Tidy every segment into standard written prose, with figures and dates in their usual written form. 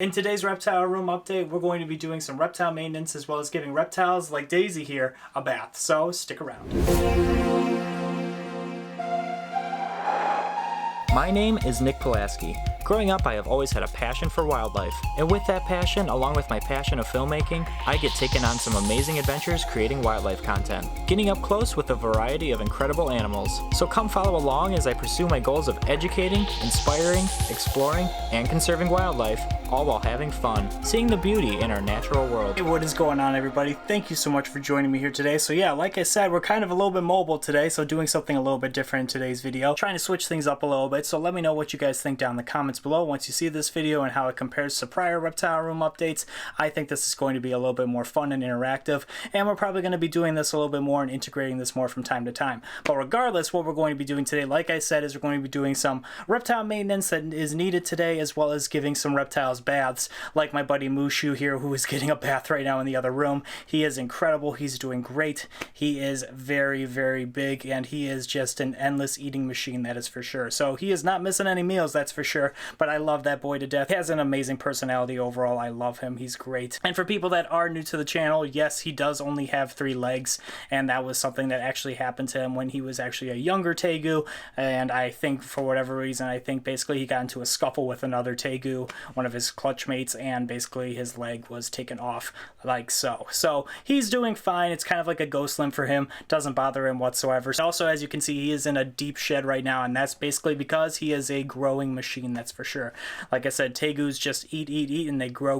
In today's reptile room update, we're going to be doing some reptile maintenance as well as giving reptiles like Daisy here a bath, so stick around. My name is Nick Pulaski. Growing up, I have always had a passion for wildlife, and with that passion, along with my passion of filmmaking, I get taken on some amazing adventures creating wildlife content, getting up close with a variety of incredible animals. So come follow along as I pursue my goals of educating, inspiring, exploring, and conserving wildlife, all while having fun, seeing the beauty in our natural world. Hey, what is going on, everybody? Thank you so much for joining me here today. So yeah, like I said, we're kind of a little bit mobile today, so doing something a little bit different in today's video. Trying to switch things up a little bit, so let me know what you guys think down in the comments below once you see this video and how it compares to prior reptile room updates. I think this is going to be a little bit more fun and interactive, and we're probably going to be doing this a little bit more and integrating this more from time to time. But regardless, what we're going to be doing today, like I said, is we're going to be doing some reptile maintenance that is needed today, as well as giving some reptiles baths, like my buddy Mushu here, who is getting a bath right now in the other room. He is incredible. He's doing great. He is very, very big, and he is just an endless eating machine, that is for sure. So he is not missing any meals, that's for sure, but I love that boy to death. He has an amazing personality overall. I love him. He's great. And for people that are new to the channel, yes, he does only have 3 legs, and that was something that actually happened to him when he was actually a younger tegu, and I think for whatever reason, I think basically he got into a scuffle with another tegu, one of his clutch mates, and basically his leg was taken off like so. So he's doing fine. It's kind of like a ghost limp for him. Doesn't bother him whatsoever. Also, as you can see, he is in a deep shed right now, and that's basically because he is a growing machine, that's for sure. Like I said, tegus just eat, and they grow.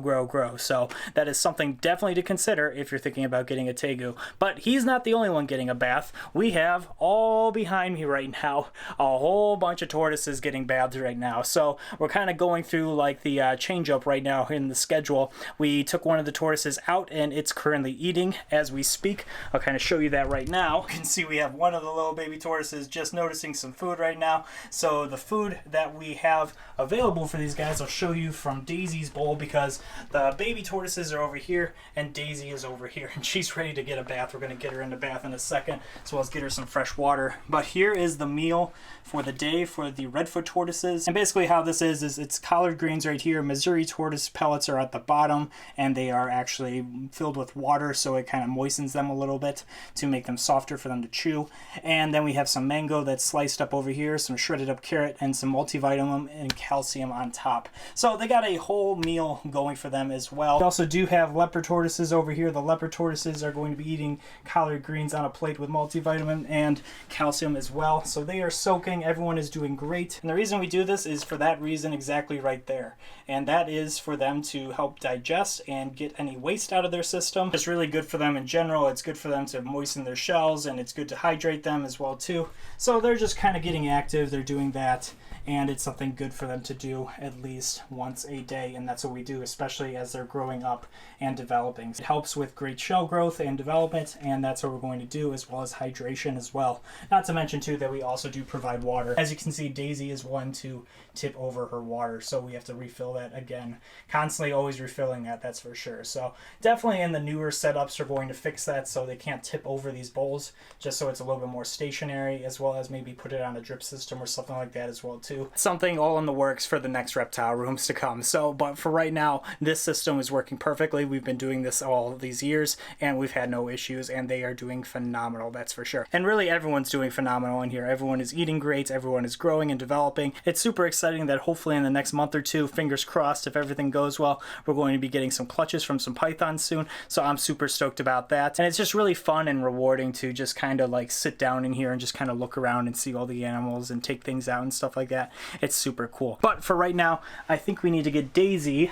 So that is something definitely to consider if you're thinking about getting a tegu. But he's not the only one getting a bath. We have all behind me right now a whole bunch of tortoises getting bathed right now. So we're kind of going through like the change up right now in the schedule. We took one of the tortoises out, and it's currently eating as we speak. I'll kind of show you that right now. You can see we have one of the little baby tortoises just noticing some food right now. So the food that we have available for these guys, I'll show you from Daisy's bowl, because the baby tortoises are over here and Daisy is over here, and she's ready to get a bath. We're going to get her in the bath in a second, as well as get her some fresh water. But here is the meal for the day for the redfoot tortoises. And basically how this is it's collard greens right here. Missouri tortoise pellets are at the bottom, and they are actually filled with water, so it kind of moistens them a little bit to make them softer for them to chew. And then we have some mango that's sliced up over here, some shredded up carrot, and some multivitamin and calcium on top. So they got a whole meal going for them as well. We also do have leopard tortoises over here. The leopard tortoises are going to be eating collard greens on a plate with multivitamin and calcium as well. So they are soaking. Everyone is doing great. And the reason we do this is for that reason exactly right there. And that is for them to help digest and get any waste out of their system. It's really good for them in general. It's good for them to moisten their shells, and it's good to hydrate them as well too. So they're just kind of getting active. They're doing that, and it's something good for them to do at least once a day, and that's what we do, especially as they're growing up and developing. It helps with great shell growth and development, and that's what we're going to do, as well as hydration as well. Not to mention too that we also do provide water. As you can see, Daisy is one to tip over her water, so we have to refill that again. Constantly always refilling that, that's for sure. So definitely in the newer setups, we're going to fix that so they can't tip over these bowls, just so it's a little bit more stationary, as well as maybe put it on a drip system or something like that as well too. Something all in the works for the next reptile rooms to come. So, but for right now, this system is working perfectly. We've been doing this all these years, and we've had no issues, and they are doing phenomenal, that's for sure. And really, everyone's doing phenomenal in here. Everyone is eating great. Everyone is growing and developing. It's super exciting that hopefully in the next month or two, fingers crossed, if everything goes well, we're going to be getting some clutches from some pythons soon. So I'm super stoked about that. And it's just really fun and rewarding to just kind of like sit down in here and just kind of look around and see all the animals and take things out and stuff like that. It's super cool. But for right now, I think we need to get Daisy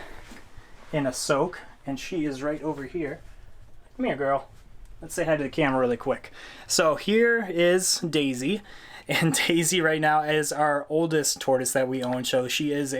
in a soak, and she is right over here. Come here, girl. Let's say hi to the camera really quick. So here is Daisy. And Daisy right now is our oldest tortoise that we own. So she is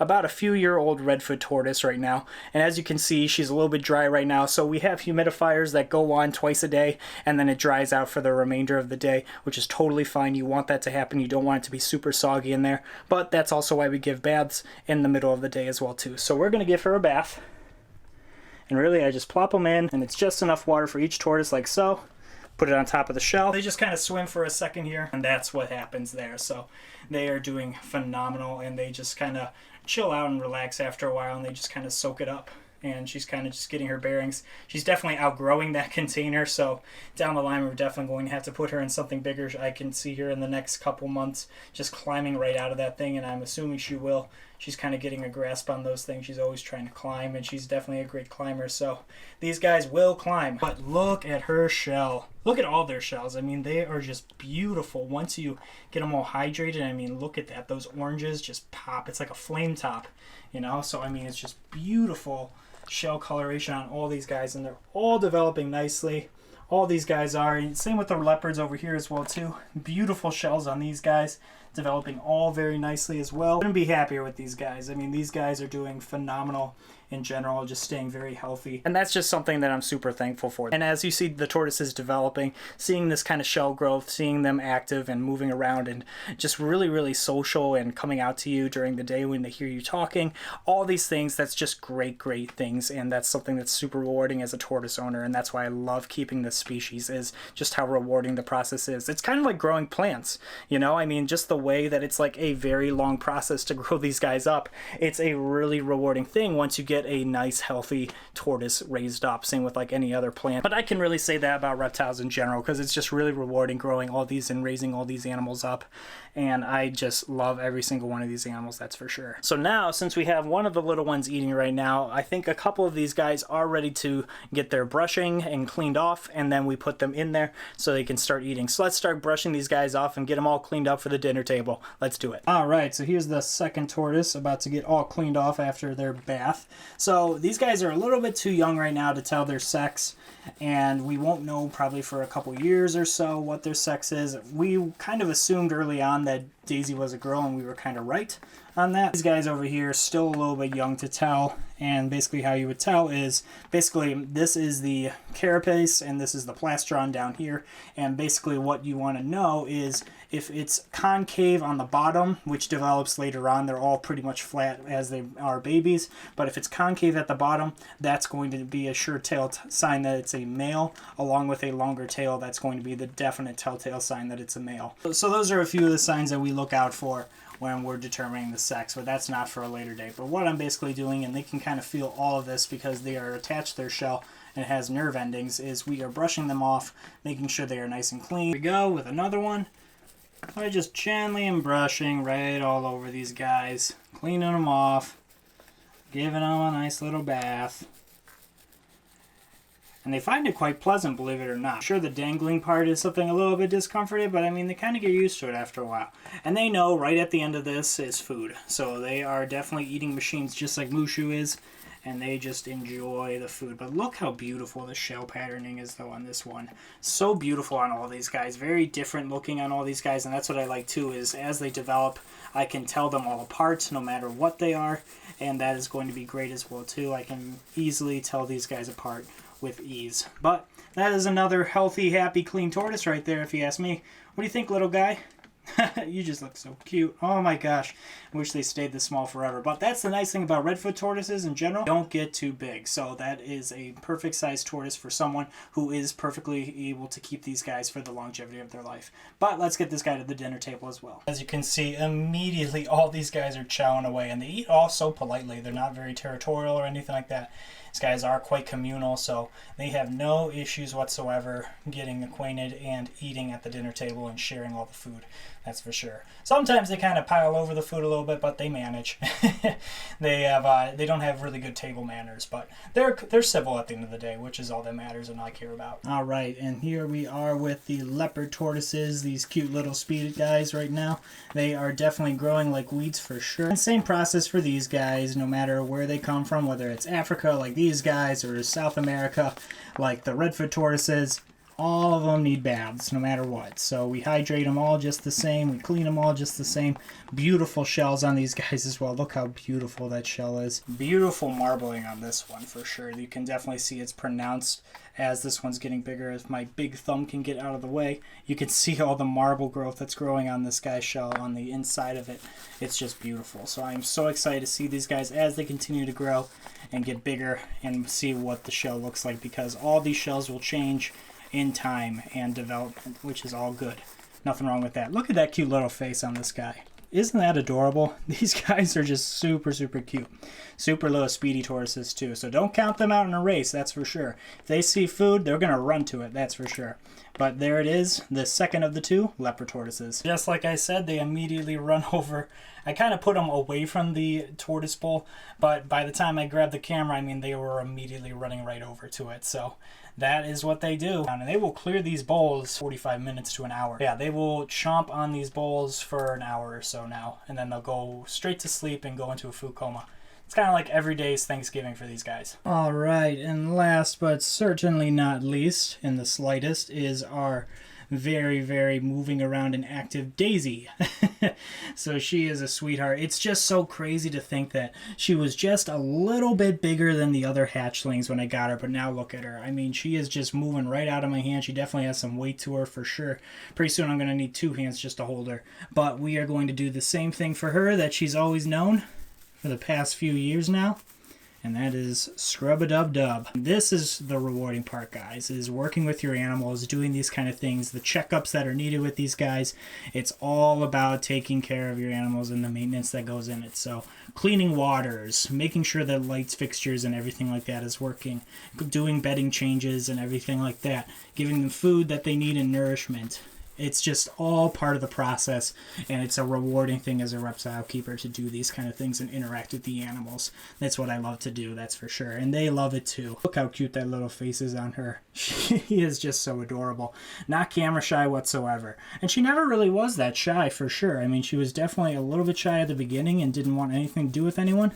about a few-year-old redfoot tortoise right now. And as you can see, she's a little bit dry right now. So we have humidifiers that go on twice a day, and then it dries out for the remainder of the day, which is totally fine. You want that to happen. You don't want it to be super soggy in there. But that's also why we give baths in the middle of the day as well too. So we're going to give her a bath. And really, I just plop them in, and it's just enough water for each tortoise like so. Put it on top of the shell. They just kind of swim for a second here, and that's what happens there. So they are doing phenomenal, and they just kind of chill out and relax after a while, and they just kind of soak it up. And she's kind of just getting her bearings. She's definitely outgrowing that container, so down the line we're definitely going to have to put her in something bigger. I can see her in the next couple months just climbing right out of that thing, and I'm assuming she will. She's kind of getting a grasp on those things. She's always trying to climb, and she's definitely a great climber, so these guys will climb. But look at her shell. Look at all their shells. I mean, they are just beautiful. Once you get them all hydrated, I mean, look at that. Those oranges just pop. It's like a flame top, you know? So, I mean, it's just beautiful shell coloration on all these guys, and they're all developing nicely. All these guys are. And same with the leopards over here as well too. Beautiful shells on these guys, developing all very nicely as well. Couldn't be happier with these guys. I mean, these guys are doing phenomenal in general, just staying very healthy, and that's just something that I'm super thankful for. And as you see the tortoises developing, seeing this kind of shell growth, seeing them active and moving around and just really social and coming out to you during the day when they hear you talking, all these things, that's just great things, and that's something that's super rewarding as a tortoise owner. And that's why I love keeping this species, is just how rewarding the process is. It's kind of like growing plants, you know? I mean, just the way that it's like a very long process to grow these guys up, it's a really rewarding thing once you get a nice healthy tortoise raised up. Same with like any other plant, but I can really say that about reptiles in general, because it's just really rewarding growing all these and raising all these animals up, and I just love every single one of these animals, that's for sure. So now, since we have one of the little ones eating right now, I think a couple of these guys are ready to get their brushing and cleaned off, and then we put them in there so they can start eating. So let's start brushing these guys off and get them all cleaned up for the dinner table. Let's do it. All right, so here's the second tortoise about to get all cleaned off after their bath. So these guys are a little bit too young right now to tell their sex, and we won't know probably for a couple years or so what their sex is. We kind of assumed early on that Daisy was a girl, and we were kind of right on that. These guys over here are still a little bit young to tell, and basically how you would tell is, basically this is the carapace and this is the plastron down here, and basically what you want to know is if it's concave on the bottom, which develops later on. They're all pretty much flat as they are babies, but if it's concave at the bottom, that's going to be a sure tell sign that it's a male, along with a longer tail. That's going to be the definite telltale sign that it's a male. So those are a few of the signs that we look out for when we're determining the sex, but that's not for a later date. But what I'm basically doing, and they can kind of feel all of this because they are attached to their shell and it has nerve endings, is we are brushing them off, making sure they are nice and clean. Here we go with another one. I just gently am brushing right all over these guys, cleaning them off, giving them a nice little bath. And they find it quite pleasant, believe it or not. Sure, the dangling part is something a little bit discomforting, but I mean, they kind of get used to it after a while. And they know right at the end of this is food. So they are definitely eating machines just like Mushu is, and they just enjoy the food. But look how beautiful the shell patterning is though on this one. So beautiful on all these guys. Very different looking on all these guys, and that's what I like too, is as they develop, I can tell them all apart no matter what they are, and that is going to be great as well too. I can easily tell these guys apart with ease. But that is another healthy, happy, clean tortoise right there, if you ask me. What do you think, little guy? You just look so cute. Oh my gosh. I wish they stayed this small forever. But that's the nice thing about redfoot tortoises in general. They don't get too big. So that is a perfect size tortoise for someone who is perfectly able to keep these guys for the longevity of their life. But let's get this guy to the dinner table as well. As you can see, immediately all these guys are chowing away, and they eat all so politely. They're not very territorial or anything like that. These guys are quite communal, so they have no issues whatsoever getting acquainted and eating at the dinner table and sharing all the food. That's for sure. Sometimes they kind of pile over the food a little bit, but they manage. They don't have really good table manners, but they're civil at the end of the day, which is all that matters and I care about. All right, and here we are with the leopard tortoises, these cute little speed guys right now. They are definitely growing like weeds for sure. And same process for these guys, no matter where they come from, whether it's Africa like these guys or South America like the redfoot tortoises. All of them need baths, no matter what. So we hydrate them all just the same. We clean them all just the same. Beautiful shells on these guys as well. Look how beautiful that shell is. Beautiful marbling on this one for sure. You can definitely see it's pronounced as this one's getting bigger. If my big thumb can get out of the way, you can see all the marble growth that's growing on this guy's shell on the inside of it. It's just beautiful. So I'm so excited to see these guys as they continue to grow and get bigger and see what the shell looks like, because all these shells will change in time and development, which is all good. Nothing wrong with that. Look at that cute little face on this guy. isn't that adorable? These guys are just super, super cute. Super little speedy tortoises too. So don't count them out in a race, that's for sure. If they see food, they're going to run to it, that's for sure. But there it is, the second of the two leopard tortoises. Just like I said, they immediately run over. I kind of put them away from the tortoise bowl, but by the time I grabbed the camera, I mean, they were immediately running right over to it. So that is what they do. And they will clear these bowls 45 minutes to an hour. Yeah, they will chomp on these bowls for an hour or so now, and then they'll go straight to sleep and go into a food coma. It's kind of like every day's Thanksgiving for these guys. All right, and last but certainly not least, in the slightest, is our very, very moving around and active Daisy. So she is a sweetheart. It's just so crazy to think that she was just a little bit bigger than the other hatchlings when I got her, but now look at her. I mean, she is just moving right out of my hand. She definitely has some weight to her for sure. Pretty soon I'm going to need two hands just to hold her. But we are going to do the same thing for her that she's always known for the past few years now, and that is scrub-a-dub-dub. This is the rewarding part, guys, is working with your animals, doing these kind of things, the checkups that are needed with these guys. It's all about taking care of your animals and the maintenance that goes in it. So cleaning waters, making sure that lights, fixtures, and everything like that is working, doing bedding changes and everything like that, giving them food that they need and nourishment. It's just all part of the process, and it's a rewarding thing as a reptile keeper to do these kind of things and interact with the animals. That's what I love to do, that's for sure. And they love it too. Look how cute that little face is on her. She is just so adorable. Not camera shy whatsoever. And she never really was that shy, for sure. I mean, she was definitely a little bit shy at the beginning and didn't want anything to do with anyone.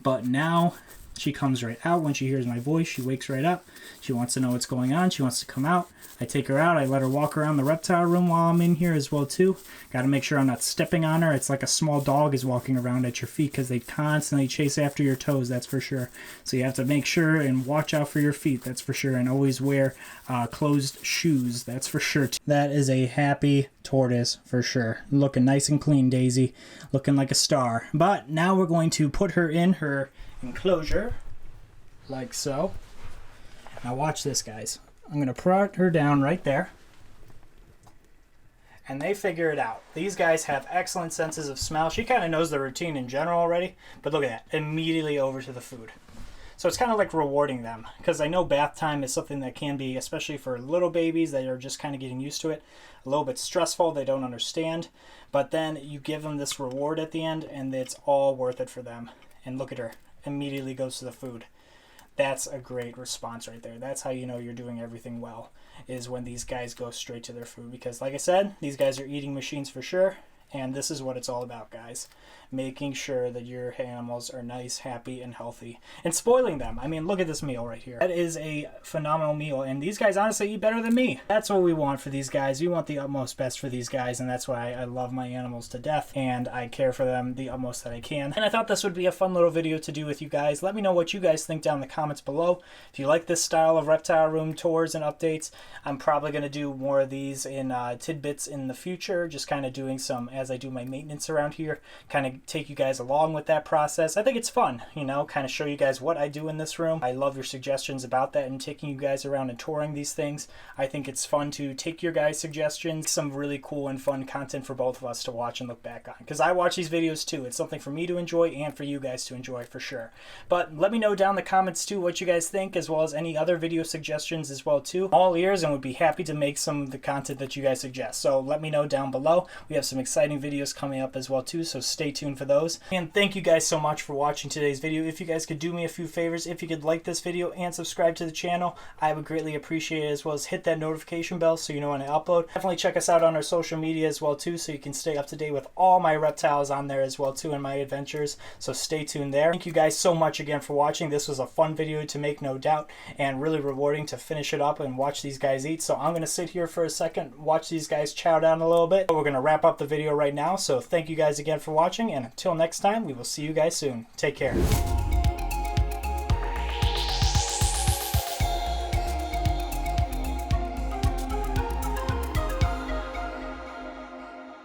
But now she comes right out when she hears my voice. She wakes right up. She wants to know what's going on. She wants to come out. I take her out. I let her walk around the reptile room while I'm in here as well too. Got to make sure I'm not stepping on her. It's like a small dog is walking around at your feet because they constantly chase after your toes, that's for sure. So you have to make sure and watch out for your feet, that's for sure. And always wear closed shoes, that's for sure. That is a happy tortoise for sure. Looking nice and clean, Daisy. Looking like a star. But now we're going to put her in her enclosure like so. Now watch this, guys. I'm going to put her down right there. And they figure it out. These guys have excellent senses of smell. She kind of knows the routine in general already. But look at that. Immediately over to the food. So it's kind of like rewarding them. Because I know bath time is something that can be, especially for little babies that are just kind of getting used to it, a little bit stressful. They don't understand. But then you give them this reward at the end, and it's all worth it for them. And look at her. Immediately goes to the food. That's a great response right there. That's how you know you're doing everything well, is when these guys go straight to their food. Because like I said, these guys are eating machines for sure. And this is what it's all about, guys. Making sure that your animals are nice, happy, and healthy. And spoiling them. I mean, look at this meal right here. That is a phenomenal meal. And these guys honestly eat better than me. That's what we want for these guys. We want the utmost best for these guys. And that's why I love my animals to death. And I care for them the utmost that I can. And I thought this would be a fun little video to do with you guys. Let me know what you guys think down in the comments below. If you like this style of reptile room tours and updates, I'm probably going to do more of these in tidbits in the future. Just kind of doing some, as I do my maintenance around here, kind of take you guys along with that process. I think it's fun, you know, kind of show you guys what I do in this room. I love your suggestions about that and taking you guys around and touring these things. I think it's fun to take your guys' suggestions, some really cool and fun content for both of us to watch and look back on. Because I watch these videos too. It's something for me to enjoy and for you guys to enjoy for sure. But let me know down in the comments too what you guys think, as well as any other video suggestions as well too. All ears, and would be happy to make some of the content that you guys suggest. So let me know down below. We have some exciting videos coming up as well too, so stay tuned for those. And thank you guys so much for watching today's video. If you guys could do me a few favors, if you could like this video and subscribe to the channel, I would greatly appreciate it, as well as hit that notification bell so you know when I upload. Definitely check us out on our social media as well too, so you can stay up to date with all my reptiles on there as well too, and my adventures, so stay tuned there. Thank you guys so much again for watching. This was a fun video to make, no doubt, and really rewarding to finish it up and watch these guys eat. So I'm going to sit here for a second, watch these guys chow down a little bit. We're going to wrap up the video right now, so thank you guys again for watching, and until next time, we will see you guys soon. Take care.